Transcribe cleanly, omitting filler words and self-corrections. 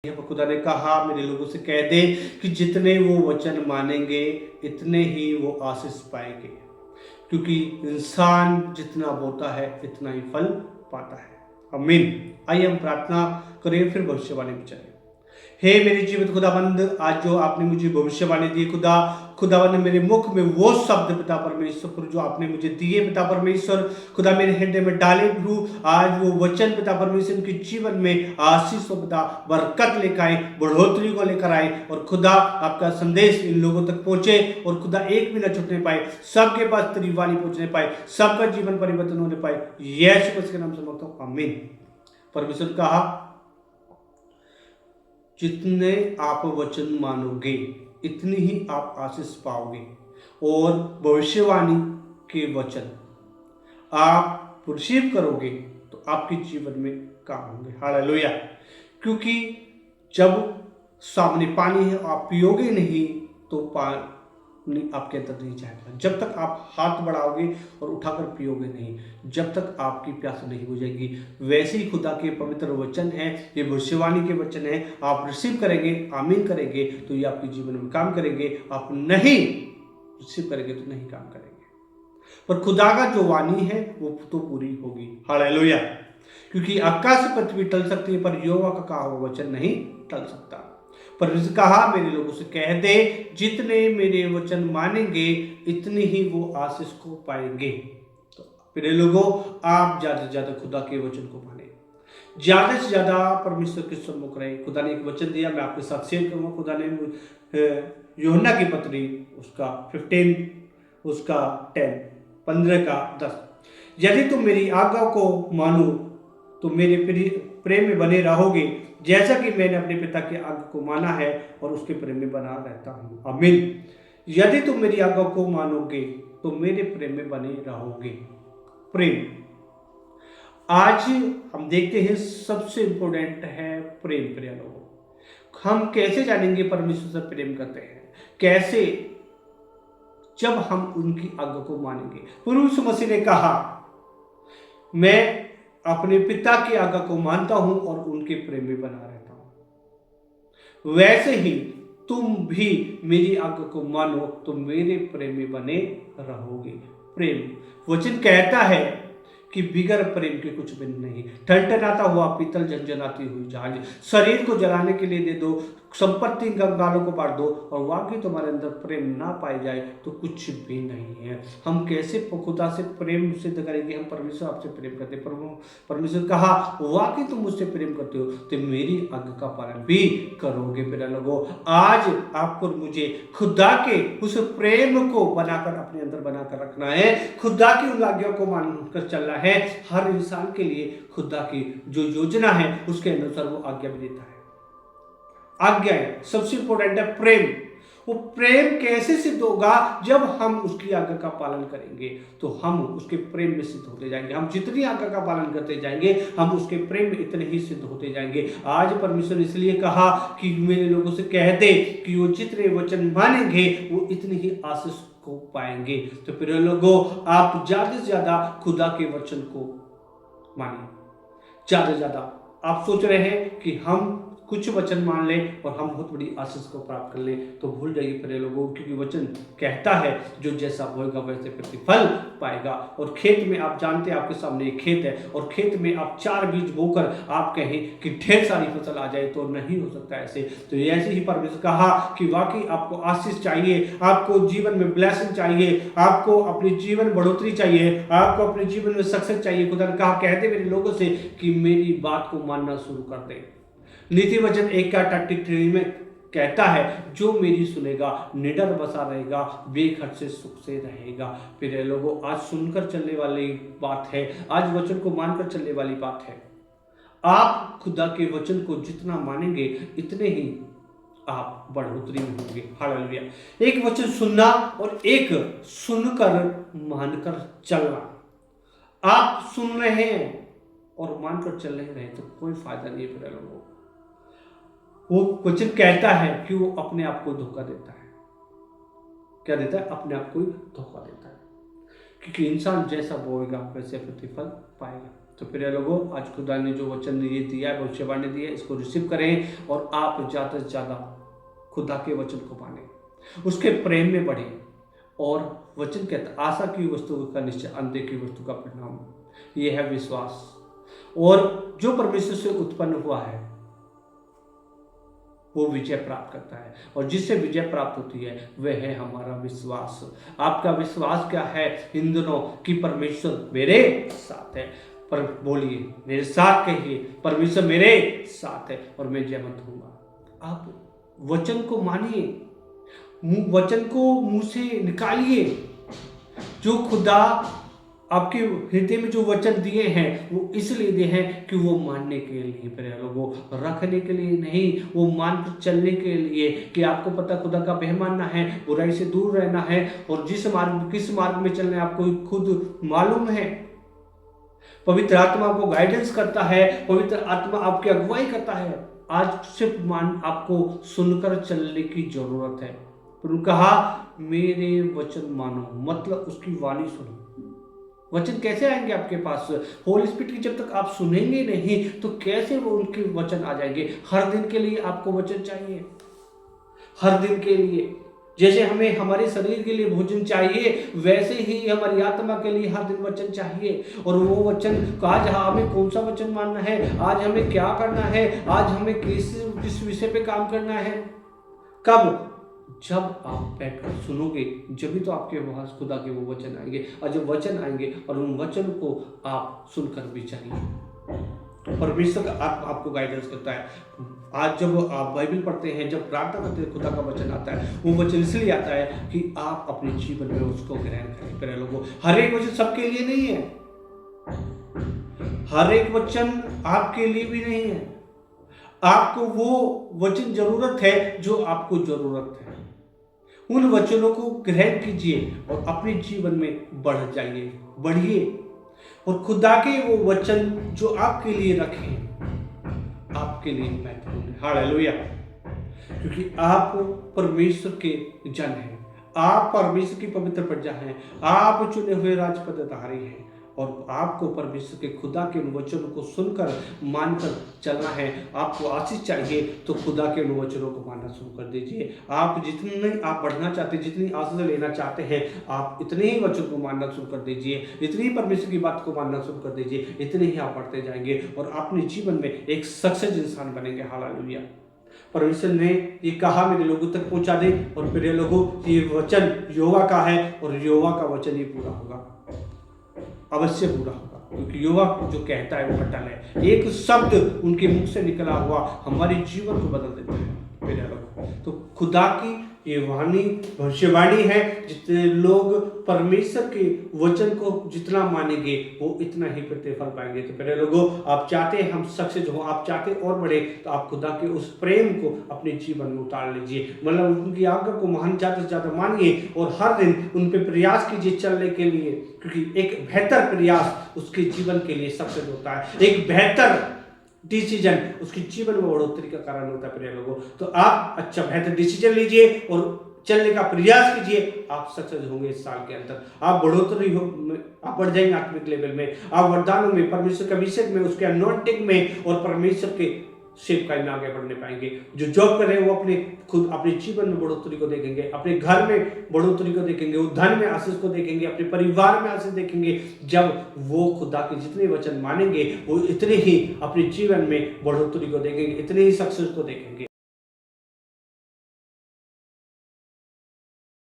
खुदा ने कहा मेरे लोगों से कह दे कि जितने वो वचन मानेंगे इतने ही वो आशीष पाएंगे, क्योंकि इंसान जितना बोता है इतना ही फल पाता है। आमीन। आइए हम प्रार्थना करें, फिर भविष्यवाणी में चलें। हे मेरे जीवित खुदाबंद, आज जो आपने मुझे भविष्यवाणी दी खुदाबंद, मेरे मुख में वो शब्द पिता परमेश्वर जो आपने मुझे दिए पिता परमेश्वर, खुदा मेरे हृदय में डाले प्रभु। आज वो वचन पिता परमेश्वर के जीवन में आशीष और पिता बरकत लेकर आए, बढ़ोतरी को लेकर आए, और खुदा आपका संदेश इन लोगों तक पहुंचे, और खुदा एक भी न छूटने पाए, सबके पास तेरी वाणी पहुंचने पाए, सबका जीवन परिवर्तन होने पाए। यीशु मसीह के नाम से मांगता हूं, आमीन। परमेश्वर कहा जितने आप वचन मानोगे इतनी ही आप आशीष पाओगे, और भविष्यवाणी के वचन आप रिसीव करोगे तो आपके जीवन में काम होंगे। हालेलुया। क्योंकि जब सामने पानी है आप पियोगे नहीं तो पानी आपके अंदर नहीं जाएगा। जब तक आप हाथ बढ़ाओगे और उठाकर पियोगे नहीं, जब तक आपकी प्यास नहीं बुझेगी। वैसे ही खुदा के पवित्र वचन है, ये भविष्यवाणी के वचन है, आप रिसीव करेंगे, आमीन करेंगे तो ये आपके जीवन में काम करेंगे। आप नहीं रिसीव करेंगे तो नहीं काम करेंगे। पर खुदा का जो वाणी है वो तो पूरी होगी। हालेलुया। क्योंकि आकाश पृथ्वी टल सकती है पर यहोवा का कहा हुआ वचन नहीं टल सकता। परमेश्वर कहा मेरे लोगों से कह दे जितने मेरे वचन मानेंगे इतनी ही वो आशीष को पाएंगे। तो मेरे लोगों, आप ज्यादा से ज्यादा खुदा के वचन को माने, ज्यादा से ज्यादा परमेश्वर के सम्मुख रहे। खुदा ने एक वचन दिया, मैं आपके साथ शेयर करूंगा। खुदा ने यूहन्ना की पत्री उसका 15 का 10, यदि तुम मेरी आज्ञा को मानो तो मेरे प्रेम में बने रहोगे, जैसा कि मैंने अपने पिता की आज्ञा को माना है और उसके प्रेम में बना रहता हूं। आमीन। यदि तुम मेरी आज्ञा को मानोगे तो मेरे प्रेम में बने रहोगे। प्रेम आज हम देखते हैं सबसे इंपॉर्टेंट है प्रेम। प्रिय लोगों, हम कैसे जानेंगे परमेश्वर से प्रेम करते हैं? कैसे? जब हम उनकी आज्ञा को मानेंगे। प्रभु यीशु मसीह ने कहा मैं अपने पिता की आज्ञा को मानता हूं और उनके प्रेम में बना रहता हूं। वैसे ही तुम भी मेरी आज्ञा को मानो तो मेरे प्रेम में बने रहोगे। प्रेम वचन कहता है कि बिगर प्रेम के कुछ भी नहीं। टनटनाता हुआ पीतल, झंझनाती हुई जहाज, शरीर को जलाने के लिए दे दो, संपत्ति कंगालों को बांट दो, और वाकई तुम्हारे अंदर प्रेम ना पाई जाए तो कुछ भी नहीं है। हम कैसे खुदा से प्रेम सिद्ध करेंगे? हम परमेश्वर आपसे प्रेम करते हैं। परमेश्वर कहा वाकई तुम मुझसे प्रेम करते हो तो मेरी आज्ञा का पालन भी करोगे। मेरे लोगों, आज आपको मुझे खुदा के उस प्रेम को बनाकर अपने अंदर बनाकर रखना है। खुदा की उन आज्ञा को मानकर चलना है। हर इंसान के लिए खुदा की जो योजना है उसके अनुसार वो आज्ञा भी देता है। आज्ञा है सबसे इंपॉर्टेंट है प्रेम। वो प्रेम कैसे सिद्ध होगा? जब हम उसकी आज्ञा का पालन करेंगे तो हम उसके प्रेम में सिद्ध होते जाएंगे। हम जितनी आज्ञा का पालन करते जाएंगे हम उसके प्रेम में इतने ही सिद्ध होते जाएंगे। आज परमेश्वर ने इसलिए कहा कि मेरे लोगों से कह दे कि वो जितने वचन मानेंगे वो इतनी ही आशीष को पाएंगे। तो प्रिय लोगों, आप ज्यादा से ज्यादा खुदा के वचन को मानिए। ज्यादा से ज्यादा आप सोच रहे हैं कि हम कुछ वचन मान लें और हम बहुत बड़ी आशीष को प्राप्त कर लें, तो भूल जाइए प्रिय लोगों, क्योंकि वचन कहता है जो जैसा बोएगा वैसे प्रतिफल पाएगा। और खेत में आप जानते हैं आपके सामने एक खेत है, और खेत में आप 4 बीज बोकर आप कहें कि ढेर सारी फसल आ जाए तो नहीं हो सकता ऐसे। तो ऐसे ही परमेश्वर कहा कि वाकई आपको आशीष चाहिए, आपको जीवन में ब्लेसिंग चाहिए, आपको अपने जीवन बढ़ोतरी चाहिए, आपको अपने जीवन में सक्सेस चाहिए। खुदा ने कहा कहते मेरे लोगों से कि मेरी बात को मानना शुरू कर दे। नीति वचन 1:33 में कहता है जो मेरी सुनेगा निडर बसा रहेगा, बेखर्च से सुख से रहेगा। प्रिय लोगों, आज सुनकर चलने वाली बात है, आज वचन को मानकर चलने वाली बात है। आप खुदा के वचन को जितना मानेंगे इतने ही आप बढ़ोतरी में होंगे। हालेलुया। एक वचन सुनना और एक सुनकर मानकर चलना। आप सुन रहे हैं और मानकर चल नहीं रहे तो कोई फायदा नहीं है। प्रिय लोगों, वो वचन कहता है कि वो अपने आप को धोखा देता है। क्या देता है? अपने आप को धोखा देता है, क्योंकि इंसान जैसा बोएगा वैसे प्रतिफल पाएगा। तो प्रिय लोगों, आज खुदा ने जो वचन ये दिया है, भविष्यवाणी दी है, इसको रिसीव करें और आप ज़्यादा से ज़्यादा खुदा के वचन को माने, उसके प्रेम में बढ़े। और वचन कहता है आशा की वस्तु का निश्चय अनदेखी वस्तु का परिणाम, ये है विश्वास। और जो परमेश्वर से उत्पन्न हुआ है वो विजय प्राप्त करता है, और जिससे विजय प्राप्त होती है वह है हमारा विश्वास। आपका विश्वास क्या है इन दिनों कि परमेश्वर मेरे साथ है? पर बोलिए, मेरे साथ कहिए, परमेश्वर मेरे साथ है और मैं जयवंत होऊंगा। आप वचन को मानिए, वचन को मुंह से निकालिए। जो खुदा आपके हृदय में जो वचन दिए हैं वो इसलिए दिए हैं कि वो मानने के लिए, प्रिय लोगों, रखने के लिए नहीं, वो मान कर चलने के लिए। कि आपको पता खुदा का भय मानना है, बुराई से दूर रहना है, और किस मार्ग में चलना है आपको खुद मालूम है। पवित्र आत्मा आपको गाइडेंस करता है, पवित्र आत्मा आपकी अगुवाई करता है। आज सिर्फ आपको सुनकर चलने की जरूरत है। पर कहा मेरे वचन मानो, मतलब उसकी वाणी सुनो। वचन कैसे आएंगे आपके पास? होली स्पिरिट की जब तक आप सुनेंगे नहीं तो कैसे वो उनके वचन आ जाएंगे? हर दिन के लिए आपको वचन चाहिए, हर दिन के लिए। जैसे हमें हमारे शरीर के लिए भोजन चाहिए, वैसे ही हमारी आत्मा के लिए हर दिन वचन चाहिए। और वो वचन आज हमें कौन सा वचन मानना है, आज हमें क्या करना है, आज हमें किस विषय पे काम करना है, कब? जब आप बैठकर सुनोगे, जब भी तो आपके पास खुदा के वो वचन आएंगे। और जब वचन आएंगे और उन वचन को आप सुनकर भी चलिए। परमेश्वर का आत्मा आपको गाइडेंस करता है। आज जब आप बाइबल पढ़ते हैं, जब प्रार्थना करते हैं, खुदा का वचन आता है। वो वचन इसलिए आता है कि आप अपने जीवन में उसको ग्रहण करें। प्रिय लोगों, हर एक वचन सबके लिए नहीं है, हर एक वचन आपके लिए भी नहीं है। आपको वो वचन जरूरत है जो आपको जरूरत है। उन वचनों को ग्रहण कीजिए और अपने जीवन में बढ़ जाइए, बढ़िए। और खुदा के वो वचन जो आपके लिए रखे, आपके लिए महत्वपूर्ण है। हालेलुया। क्योंकि आप परमेश्वर के जन हैं, आप परमेश्वर की पवित्र प्रजा हैं, आप चुने हुए राजपदधारी हैं। और आपको परमेश्वर के खुदा के उन वचनों को सुनकर मानकर चलना है। आपको आशीष चाहिए तो खुदा के उन वचनों को मानना शुरू कर दीजिए। आप जितने आप बढ़ना चाहते हैं, जितनी आशीष लेना चाहते हैं, आप इतने ही वचन को मानना शुरू कर दीजिए, इतनी ही परमेश्वर की बात को मानना शुरू कर दीजिए, इतने ही आप बढ़ते जाएंगे और अपने जीवन में एक सक्सेस इंसान बनेंगे। हालेलुया। परमेश्वर ने ये कहा मेरे लोगों तक पहुंचा दे, और मेरे लोगों ये वचन यहोवा का है और यहोवा का वचन ही पूरा होगा, अवश्य पूरा होगा। क्योंकि यहोवा जो कहता है वो अटल है। एक शब्द उनके मुख से निकला हुआ हमारे जीवन को बदल देता है मेरे लोगों। तो खुदा की ये वाणी भविष्यवाणी है। जितने लोग परमेश्वर के वचन को जितना मानेंगे वो इतना ही प्रतिफल पाएंगे। तो मेरे लोगों, आप चाहते हैं हम सक्सेस हो, आप चाहते और बढ़े, तो आप खुदा के उस प्रेम को अपने जीवन में उतार लीजिए। मतलब उनकी आज्ञा को ज़्यादा से ज़्यादा मानिए और हर दिन उन पर प्रयास कीजिए चलने के लिए। क्योंकि एक बेहतर प्रयास उसके जीवन के लिए सक्सेस होता है, एक बेहतर डिसीजन उसके जीवन में बढ़ोतरी का कारण होता है। प्रिय लोगों, तो आप अच्छा बेहतर डिसीजन लीजिए और चलने का प्रयास कीजिए। आप सक्सेस होंगे इस साल के अंदर। आप बढ़ोतरी हो, आप बढ़ जाएंगे आत्मिक लेवल में, आप वरदानों में, परमेश्वर के अभिषेक में, उसके अनॉइंटिंग में और परमेश्वर के सेवकाई में आगे बढ़ने पाएंगे। जो जॉब कर रहे हैं वो अपने जीवन में बढ़ोतरी को देखेंगे, अपने घर में बढ़ोतरी को देखेंगे, वो धन में आशीष को देखेंगे, अपने परिवार में आशीष देखेंगे। जब वो खुदा के जितने वचन मानेंगे वो इतने ही अपने जीवन में बढ़ोतरी को देखेंगे, इतने ही सक्सेस को देखेंगे।